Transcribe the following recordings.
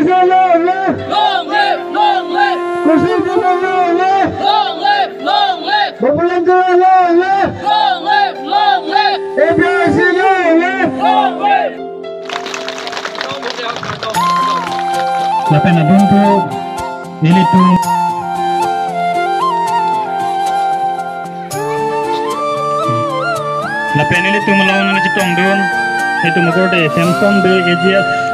Constitution long live! Long live! Long live! Constitution long live! Long live! Long live! Populangan long live! Long live! Long live! APRC long live! Long live! Siapa yang nabungkuk ilitung lapen ilitung melawan na citong dun itu mukorde Samsung de AGS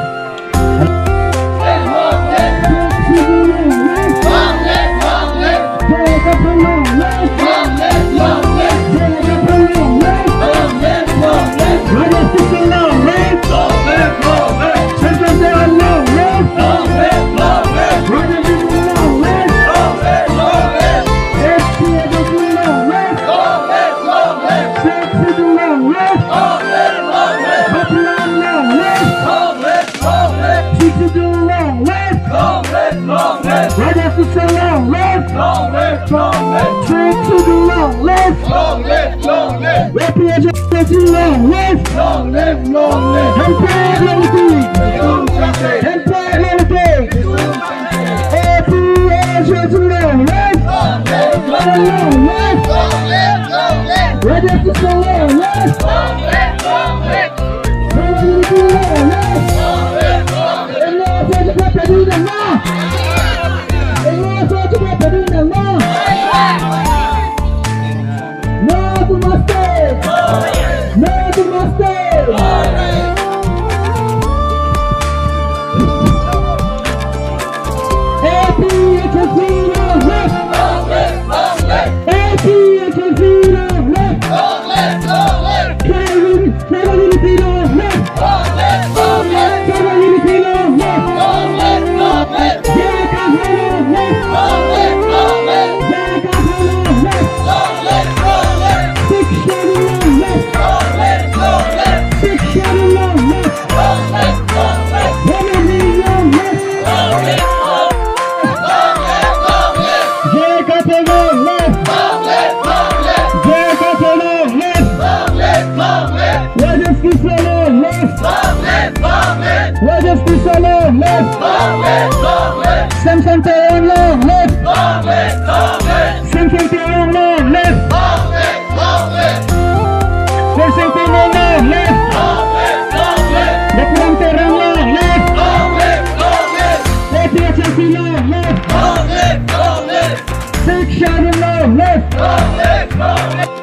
Samsung Taeyong long live! Long live! Long live! Samsung Taeyong long live! Long live! Long live! Samsung Taeyong long live! Long live! Long live! Dapulang Terang long live! Long live! Long live! APRC long live! Long live! Long live! Section long live! Long live! Long live!